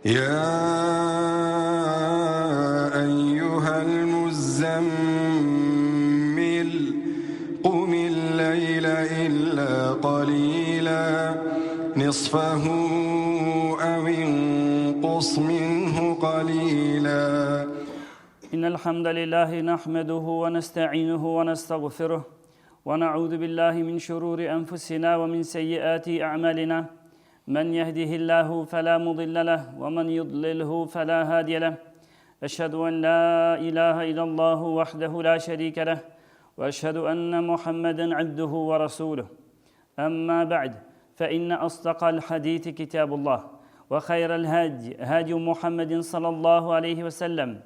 يا أيها المزمل قم الليل إلا قليلا نصفه أو انقص منه قليلا إن الحمد لله نحمده ونستعينه ونستغفره ونعوذ بالله من شرور أنفسنا ومن سيئات أعمالنا من يهده الله فلا مضل له ومن يضلله فلا هادي له أشهد أن لا إله إلا الله وحده لا شريك له وأشهد أن محمدا عبده ورسوله أما بعد فإن أصدق الحديث كتاب الله وخير الهدي هدي محمد صلى الله عليه وسلم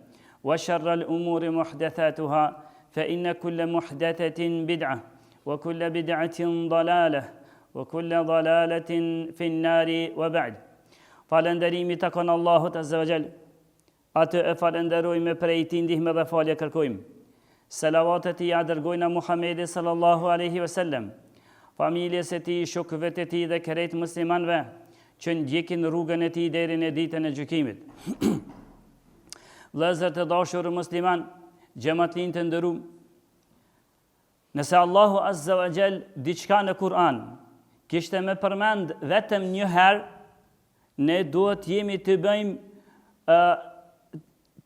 وشر الأمور محدثاتها فإن كل محدثة بدعة وكل بدعة ضلالة وكل ضلالة في النار وبعد Falënderimi takon Allahut Azza wa Jall. Atë e falenderojmë prej tij ndihmë dhe falje kërkojmë. Selavatet i dërgojna Muhamedit sallallahu alaihi wasallam, familjes e tij, shokëve të tij dhe krejt muslimanëve që ndjekin rrugën e tij deri në ditën e gjykimit. Vëllezër të dashur musliman, xhamatlinë të nderuar, nëse Allahu Azza wa Jall diçka në Kur'an kishte me përmend vetëm një herë, ne duhet jemi të bëjmë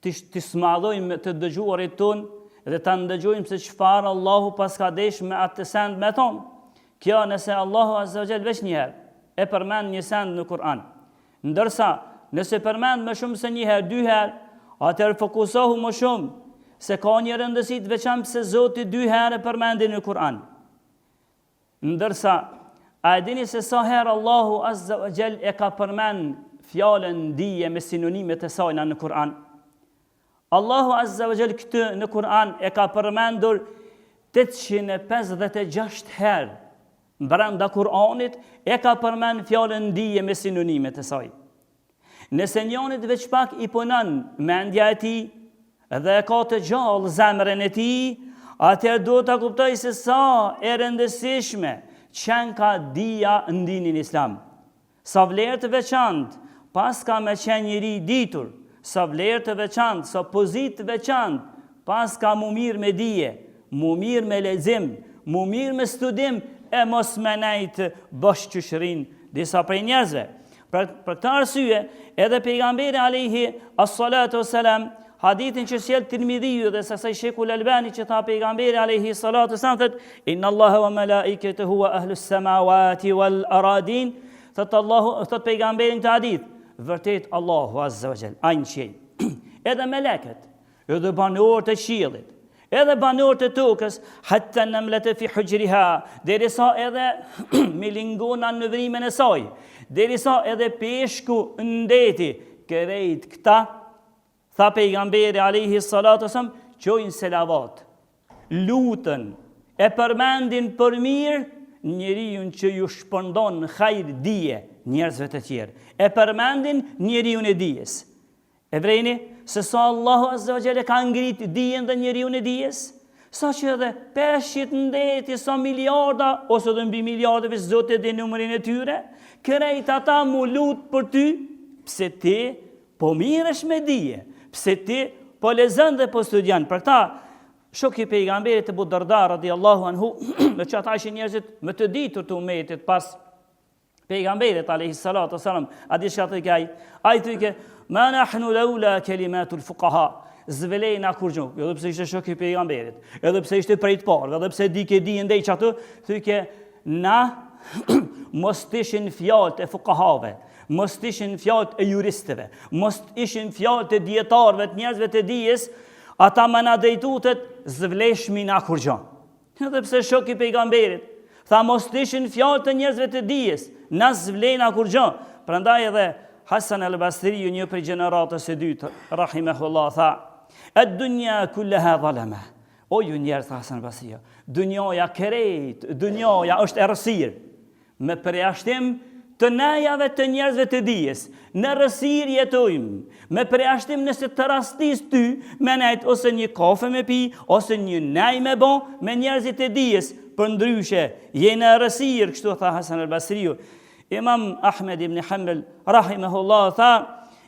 të smallojmë të dëgjuarit ton dhe ta ndëgjojmë se çfarë Allahu paska desh me atë të send me ton. Kjo nëse Allahu Azza wa Jall veç një herë e përmend një send në Kur'an. Ndërsa nëse përmend më shumë se një herë, dy herë, atëherë fokusohu më shumë se ka një rëndësi të veçantë se Zoti dy herë përmendi në Kur'an. Ndërsa a e dini se sa herë Allahu Azza wa Jall e ka përmend fjalën dije me sinonimet e saj në Kur'an? Allahu Azza wa Jall këtë në Kur'an e ka përmendur 856 herë. Brenda Kur'anit e ka përmend fjalën dije me sinonimet e saj. Nëse njonit veç pak i punon mendja e tij dhe e ka të gjallë zemrën e tij, atëherë duhet ta kuptoj se sa e rëndësishme qenë ka dija në dinin islam. Sa vlerë të veçantë pas ka me qenë njëri ditur, sa vlerë të veçantë, sa pozitë të veçantë pas ka mu mirë me dije, mu mirë me lexim, mu mirë me studim e mos me nejtë bashkëqyshërin disa prej njerëzve. Për këtë arsye, edhe pejgamberi alayhi as-salatu wassalam, hadithin që sjell Tirmidhiu dhe sasaj Sheikhul Albani që tha pejgamberi alayhi salatu wassalam thot inna Allaha wa malaikatahu wa ahlus samawati wal aradin, thot Allahu, thot pejgamberi në hadith, vërtet Allahu Azza wa Jall, ai qiell, edhe melekët, edhe banorët e qiellit, edhe banorët e tokës, hatta namlata fi hujriha, derisa edhe milingona në vrimin e saj, derisa edhe peshku ndeti, krejt këta, tha pejgamberi alayhi salatu wasallam, qojnë selavat, lutën, e përmendin për mirë njeriu që ju shpërndon hajr dije njerëzve të tjerë. E përmendin njeriu e dijes. E vrejni se sa Allahu Azza wa Jall ka ngrit dijen dhe njeriu e dijes, sa që edhe peshqit ndeti, sa miliarda ose dhe mbi miliardave Zoti e di numrin e tyre, krejt ata mu lut për ty, pse ti po miresh me dije, pse ti po lexon dhe po studion. Për këta shoku i pejgamberit Abu Darda radhiyallahu anhu, me që ata ishin njerëzit më të ditur të umetit pas pejgamberit alayhi salatu wasalam, a di çka thoi ai thoi ma nahnu laula kalimatul fuqaha, zvelejna kur gjo, edhe pse ishte shoku i pejgamberit, edhe pse ishte prej të parë, edhe pse di ndej çatu, thoi na mos ishin fjalët e fuqahave, mos ishin fjalët e juristëve, mos ishin fjalët e dietarëve, të njerëzve të dijes, ata më na drejtutet zvleshmi na kur gjo. Edhe pse shoku i pejgamberit tha mos ishin fjalët e njerëzve të dijes, na zvlejna kur gjo. Prandaj edhe Hasan al-Basri, një prej gjeneratës së dytë, rahimahullah, tha: "Ad-dunya kullaha zalama." O ju njerëz, tha Hasan al-Basri, dunjaja krejt, dunjaja është errësirë, me përjashtim të nejave të njerëzve të dijes. Në rësirë jetojmë, me përjashtim nëse të rastis ty, me nejt ose një kafe me pi, ose një nej me bon, me njerëzit të dijes, për ndryshe, je në rësirë, kështu tha Hasan al-Basriu. Imam Ahmed ibn Hanbal, rahimahullah, tha,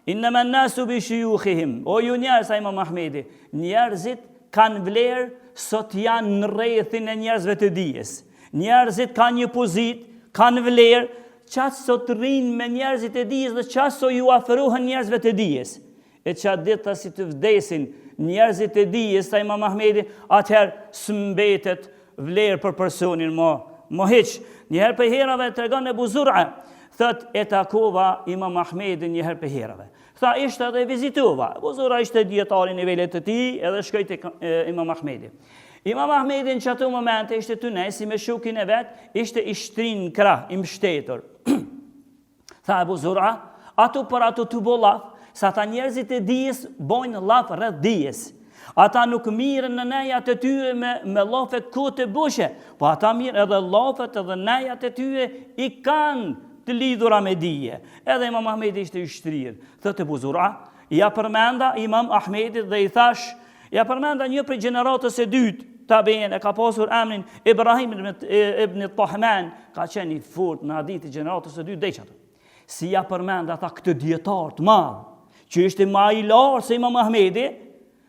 Innama nasu bi shuyukhihim. O ju njerëz, sa Imam Ahmedi, njerëzit kanë vlerë sot janë në rrethin e njerëzve të dijes. Njerëzit kanë një pozitë, kanë vlerë, qatë sot rrinë me njerëzit e dijes dhe qatë so ju afrohen njerëzve të dijes. E qatë ditë si të vdesin njerëzit e dijes, sa Imam Ahmedi, atëherë s'mbetet vlerë për personin mo heq. Njëherë për herave të regon e Buzur'a, thët e takova Imam Ahmedi njëherë për herave. Tha ishte edhe vizitova. Buzur'a ishte djetari nivellet të ti edhe shkoj të Imam Ahmedi. Imam Ahmedi në qëtu momente ishte të nesi me shukin e vetë, ishte i shtrin në krah, i mshtetur. Tha e Buzur'a, atu për atu të bo laf, sa ta njerëzit e dijes bojnë laf rreth dijes. Ata nuk mirën në nejat e tyre me lafet kote bushe, po ata mirë edhe lafet edhe nejat e tyre i kanë të lidhura me dije. Edhe Imam Ahmedi ishte i shtrirë. Thëtë e Buzur'a, ja përmenda Imam Ahmedi dhe i thash, ja përmenda një prej gjeneratës e dytë, tabiin e ka pasur emrin Ibrahim ibn Tahman, ka qenë i fort në hadith i gjeneratës e dytë dhe qatë. Si ja përmenda tha këtë djetartë madhë, që ishte ma i larë se Imam Ahmedi,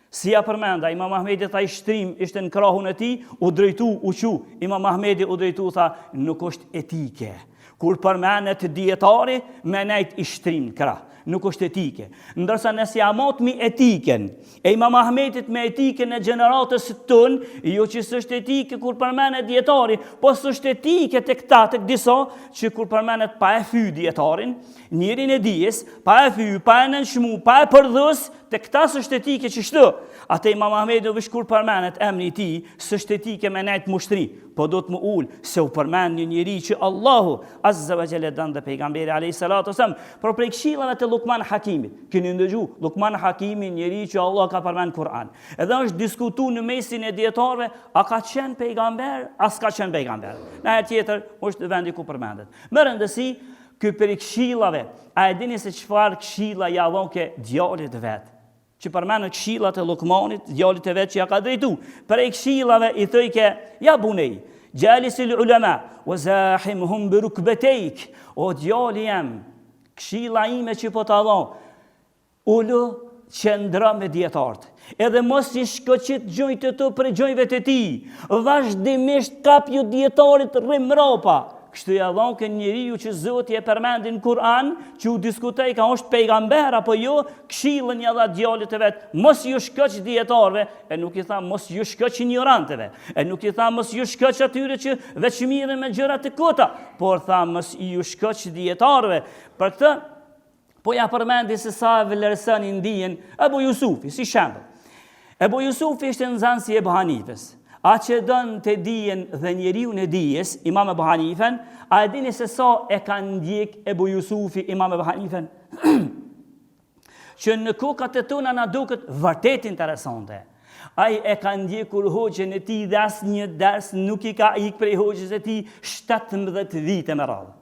si ja përmenda, Imam Ahmedi tha i shtrim, ishte në krahun e ti, u drejtu, u qu, Imam Ahmedi u drejtu, tha, nuk është etike. Kur përmenet djetari, me nejt i shtrim në krah, nuk është etike. Ndërsa nësi amot mi etiken, e Imam Ahmedit me etiken e gjeneratës tën, jo që sështë etike kur përmenet djetari, po sështë etike të këta, të këdisa, që kur përmenet pa e fy djetarin, njërin e dijes, pa e fy, pa e nënshmu, pa e përdhës, të këta sështë etike që shtë. Ate Imam Ahmedi vish kur përmenet emri ti, sështë etike me nejt mushtri, po do të më ullë, se u përmen një njëri që Allahu Azza wa Jalla dënë dhe pejgamberi a.s. Por prej këshillave të Lukman Hakimit, këni ndëgju, Lukman Hakimi njëri që Allah ka përmen Kur'an. Edhe është diskutu në mesin e djetarve, a ka qenë pejgamber, a s'ka qenë pejgamber. Në herë tjetër, është vendi ku përmendet. Më rëndësi, ky prej këshillave, a e dini se çfarë këshilla ja dhon ke djalit vetë? Që përmenë këshillat e Lukmanit, djalit e vetë që ja ka drejtu. Prej këshillave i thëjke, ja bunej, gjalisil ulema, o zahim hum bërukbetejk, o djali jem, këshilla ime që po të adhon, ullu qëndra me djetartë. Edhe mos i shkoqit gjojtë të për gjojve të ti, vazhdimisht kap ju djetarit rrimropa. Kështu ja dhon kë njeriu që Zoti e përmendi në Kur'an, që u diskutoi ka është pejgamber apo jo, këshillën ja dha djalit të vet, mos ju shkoq dietarëve, e nuk i tha mos ju shkoq ignorantëve, e nuk i tha mos ju shkoq atyre që veç mirën me gjëra të kota, por tha mos ju shkoq dietarëve. Për këtë po ja përmendi se sa e vlerësoni ndijen Ebu Jusufi, si shembull. Ebu Jusufi ishte nxënësi i Ebu Hanifes. A që dënë të dijen dhe njeriu në dijes, Imam Ebu Hanifen, a e dini se sa e ka ndjek Ebu Jusufi, Imam Ebu Hanifen? Që në kokat e tona na duket vërtet interesante. Ai e ka ndjekur hoxhën e tij dhe as një ders nuk i ka ik prej hoxhës e tij 17 vite me radhë.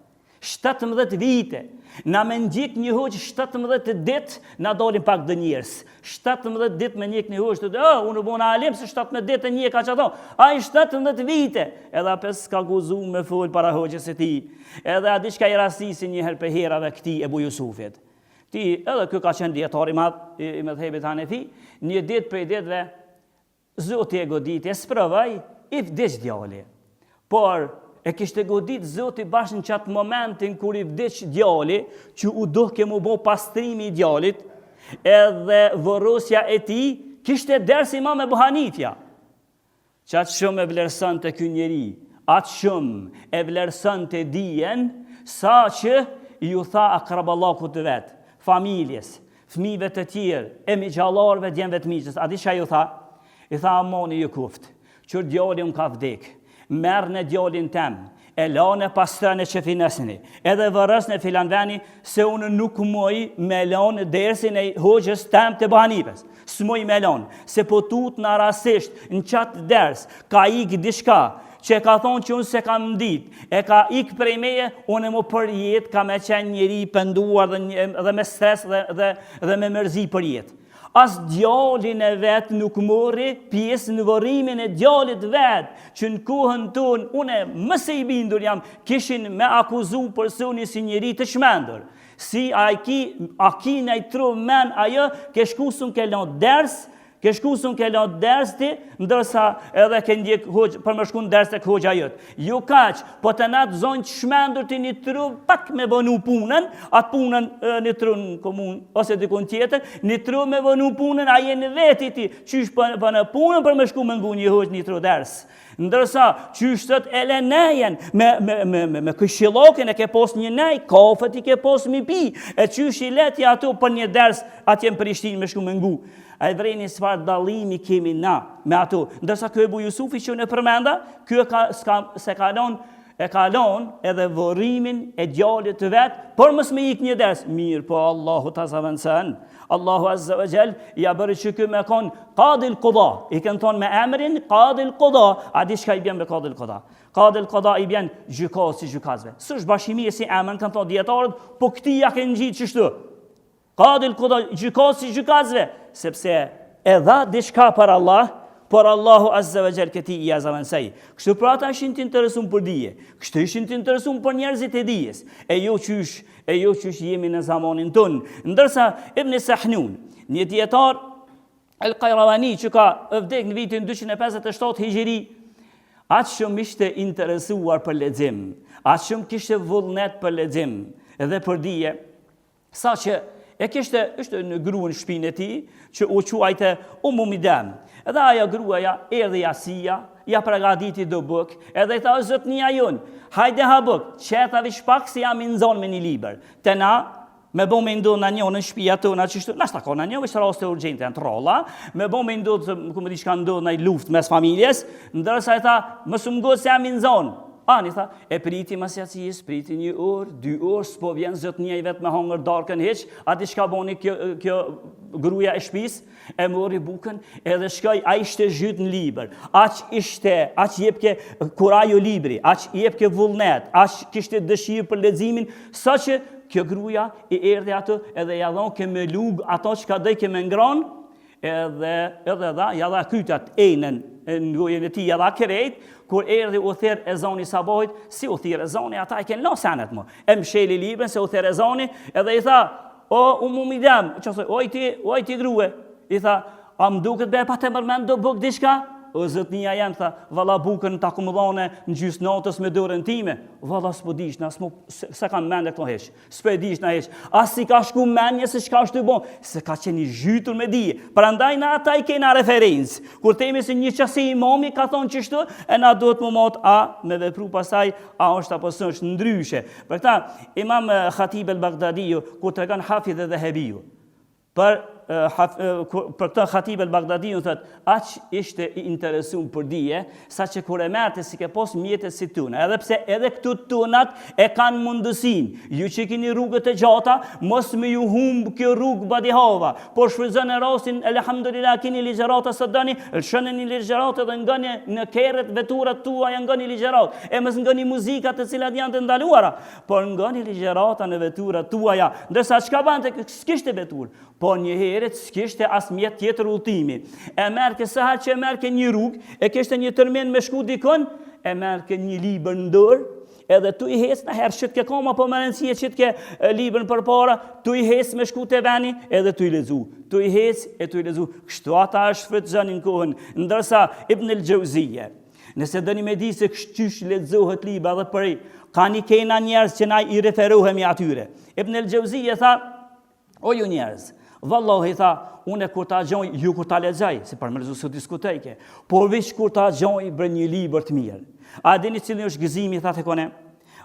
17 vite. Na me ndjek një hoqë 17 dit, na dolin pak dë njerës. 17 dit me njek një hoqë, unë bona alim se 17 dit e njek ka që thonë. A i 17 vite, edhe apes ka guzu me full para hoqës e ti. Edhe a diçka i rasisi njëherë për herave këti Ebu Jusufit. Ti, edhe kjo ka qenë djetari madh i mëdhebit Hanefi, një dit për i ditve, zoti e godit, e sprëvaj, i vdiq djali. Por, e kishte godit Zoti bashkë në qatë momentin kur i vdiq djali, që u duhke mu bo pastrimi i djalit, edhe vërosja e ti, kishte ders Imam Ebu Hanifja. Qatë shumë e vlerësën të ky njeri, atë shumë e vlerësën të dijen, sa që ju tha akraballaku të vetë, familjes, fëmijëve të tjerë, e migjallarëve, djemve të miqës. A di çka ju tha? I tha amoni ju kuft, që djali unë ka vdek. Merë në djalin tem, e lane pastrën e qefinesini, edhe vërës në filanveni, se unë nuk muj me lane dersin e hoxhës tem të Banipes. S'muj me lane, se po tut në rasisht, në qatë ders, ka ik dishka, që ka thonë që unë se kam dit, e ka ik prej meje, unë e mu për jetë, ka me qenë njëri pënduar dhe me stres dhe me mërzi për jetë. As djalin e vetë nuk mori pjesë në varrimin e djalit vetë, që në kohën tonë, une mëse i bindur jam, kishin me akuzu personi si njeri të shmendur. Si a ki në i tru men ajo, ke shkusun ke lën ders, ke shkusun ke lën ders ti, ndërsa edhe ke ndjek për më shkun ders të këhoqja jëtë. Jo kaq, po të natë zonë që shmendur ti një tru, pak me bënu punën, atë punën një tru në komun, ose dikun tjetër, një tru me bënu punën, a jenë veti ti, qysh për në punën për më shku me ngu një hoq një tru ders. Ndërsa, qyshtët e le nejen, me këshilokin e ke pos një nej, kafët i ke pos mi pi, e qysh i leti ato për një ders, atje në Prishtinë me shku me ngu. A i vrejni sfar dalimi kemi na me ato. Ndërsa kjo Ebu Jusufi që në përmenda, kjo e kalon edhe vërimin e djallit të vetë, por mës me ik një ders. Mirë, po Allahu ta zavënësën. Allahu Azza wa Jall ja bërë që kjo me konë Qadil Qada. I kënë thonë me emrin Qadil Qada. A di shka i bjen me Qadil Qada? Qadil Qada i bjen gjykas si gjykasve. Së është bashkimi e si emrin, kanë thonë djetarët, po këti ja kënë gjitë qështu. Qadil Qada, gjykas si gjykasve, sepse e dha diçka për Allah, por Allahu Azza wa Jall këti i azavansej. Kështu pra ata ishin të interesum për dije, kështu ishin të interesum për njerëzit e dijes, e jo qysh jemi në zamanin tonë. Ndërsa Ibn Sahnun, një dietar El-Qayrawani që ka vdek në vitin 257 Hijri, atë shumë ishte interesuar për lexim, atë shumë kishte vullnet për lexim edhe për dije, sa që e ishte në gruën shpinë e tij, që u quajte Midam. Edhe aja gruaja erdhi Asia, ja pregaditi do buk, edhe i tha zotnia jon, hajde ha buk, qetavi shpak si jam i nxon me një libër. Te na me bo me ndu në një në shpia tona qështu, nashta ka në një, vështë raste urgjente në trolla, me bo me ndu të, këmë di shka ndu në luft mes familjes, ndërsa e tha, më së mgo se jam i nxon. Ani tha, e priti masjacijis, priti 1 orë, 2 orë, s'po vjen zotnia i vetë me hongër darkën heq, ati shka boni kjo gruja e shpis, e mori bukën, edhe shkoj, a ishte zhyt në liber, aq jepke kurajo libri, aq jepke vullnet, aq kishte dëshirë për leximin, sa që kjo gruja i erdhe ato, edhe ja dhon ke me lug ato që ka dhej ke me ngron, edhe ja dha kytat ejnën, në gojën e ti, ja dha kerejt, kur erdhi u therë e zoni sabojt, si u thirë e zoni, ata i kënë senet më. E më sheli libën, se u therë e zoni, edhe i tha, o Midam, o i ti grue, i tha, a më duket be pa të mërmen do buk diçka? O zotnia jam, tha, valla bukën ta kumë dhone në gjysë natës me dorën time. Valla s'po dish, se kam mende këto heq. S'po dish na heq. As si ka shku menje se çka është të bon. Se ka qeni zhytur me dije. Prandaj na ata i kena referencë. Kur themi se një qasi imami ka thonë qështu, e na duhet më mot a me vepru pasaj, a është apo s'është ndryshe. Për këta, Imam Khatib el-Baghdadiu, kur tregon Hafidh dhe Dhahabiu, për këtë Khatib el-Baghdadiu thot, aq ishte i interesum për dije, sa që kur e merte si ke pos mjetet si tuna, edhe pse edhe këtu tunat e kanë mundësin, ju që kini rrugët e gjata, mos me ju humbë kjo rrugë badihava, por shfryzën e rastin, elhamdulillah, kini ligjerata së dani, lëshënë një ligjerata dhe nga në keret veturat tua, janë nga një ligjerat, e mës nga një muzikat të cilat janë të ndaluara, por nga një ligjerata në veturat tua, ja, ndërsa qka bante, s'kishte vetur, por një heret s'kishte as mjet tjetër udhëtimi. E merke sa që e merke një rrugë, e kishte një tërmen me shku dikon, e merke një libër në dorë, edhe tu i hes në herë që t'ke koma po më rëndësie që t'ke libër për para, tu i hes me shku të veni, edhe tu i lezu. Tu i hes e tu i lezu. Kështu ata është frytëzën në kohën, ndërsa Ibn el-Jauzije. Nëse dëni me di se kështysh lezohet libra dhe përi, ka një kena njerës që na i referohemi atyre. Ibn el-Jauzije tha, o ju njerës, vallahi tha, une kur ta gjoj, ju kur ta lexoj, se për mërzu së diskutejke, por vish kur ta gjoj bërë një libër të mirë. A dini cili është gëzimi, tha të kone?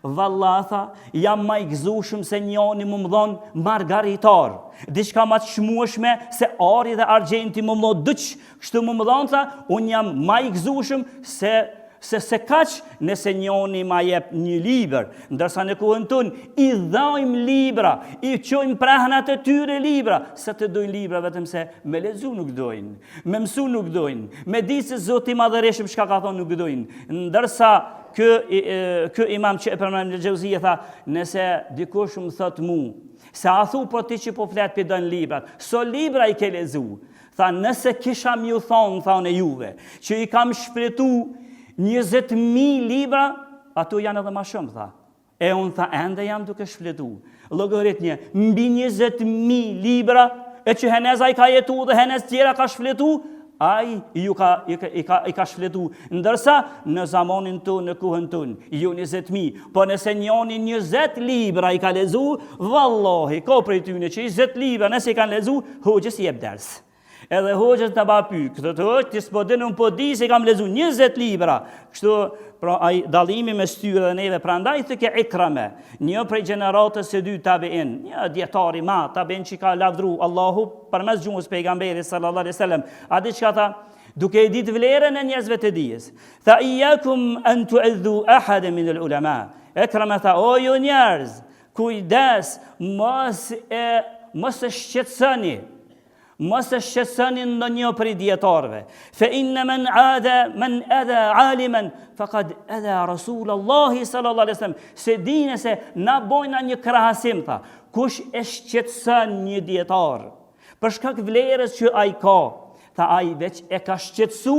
Vallahi tha, jam ma i gëzushëm se njoni më më dhonë margaritar, diçka ma të shmueshme se ari dhe argjenti më më dhonë dëq, kështu më më dhonë tha, unë jam ma i gëzushëm se se kaq nëse njoni ma jep një libër, ndërsa në kohën tonë i dhajmë libra, i qojmë prahnat e tyre libra, se të dojnë libra vetëm se me lezu nuk dojnë, me mësu nuk dojnë, me di se Zoti i Madhëreshëm çka ka thonë nuk dojnë, ndërsa Kë imam që e përmend në Xhauzije tha, nëse dikush më thot mu, se a thu po ti që po flet për dën librat, so libra i ke lezu, tha nëse kisha m'ju thonë e juve, që i kam shfletu 20.000 libra, ato janë edhe ma shumë, tha. E unë tha, ende jam duke shfletu. Llogaritni, mbi 20.000 libra, e që Heneza i ka jetu dhe Henez tjera ka shfletu, ai i ka shfletu. Ndërsa në zamanin tonë, në kohën tonë, ju 20.000, po nëse njoni 20 libra i ka lezu, vallahi, ka prej tyne që 20 libra nëse i kanë lezu, hoqës i jep ders. Edhe hoqës të ba pyk, të hoqë, të spodin unë po di se kam lezu 20 libra. Kështu, pra, ai dalimi me styre dhe neve, pra ndaj të ke Ikrame, një prej gjeneratës së dy tabiin, një djetari ma, tabiin që ka lavdru Allahu, për mes gjumës pejgamberi sallallahu alaihi wasallam, a di çka tha? Duke i ditë vlerën e njerëzve të dijes. Tha, iyakum an tu'idhu ahadan min al-ulama. Ikrame tha, o ju njerëz, kujdes, mos e shqetësoni. Mos e shqetësoni ndonjë prej dietarëve. Fa inna man adha aliman faqad adha Rasulullahi sallallahu alaihi wasallam. Se dini se na bojna një krahasim tha. Kush e shqetëson një dietar për shkak vlerës që ai ka, tha ai veç e ka shqetësu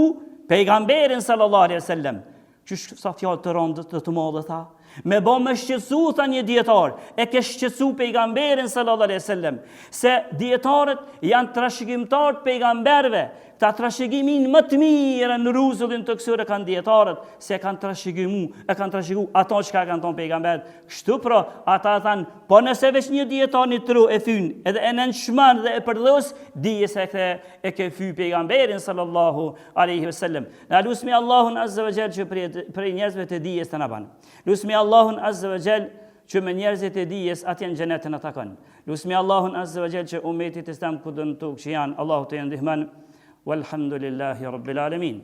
pejgamberin sallallahu alaihi wasallam. Qysh sa fjalë të rënda të mëdha tha. Me bo me shqetësu, tha një dietar, e ke shqetësu pejgamberin sallallahu alaihi wasallam, se dietarët janë trashëgimtar të pejgamberve, ta trashëgimin më të mirë në ruzullin të kësure kanë dietarët, se kanë trashëgu ato çka kanë thonë pejgamberët. Kështu pra, ata thanë, po nëse veç një dietar një tru e fyn, edhe e nënshman dhe e përdhos, dije se e ke fy pejgamberin sallallahu alaihi wasallam. Na lusmi Allahun azza wa jall që prej njerëzve të dijes të na banë. Lusmi Allahun azza wa jall që me njerëzit e dijes atje në xhenetin ata kanë. Lusmi Allahun azza wa jall që umetit islam ku do në tokë që janë, Allahu të ndihmon. Walhamdulillahi rabbil alamin.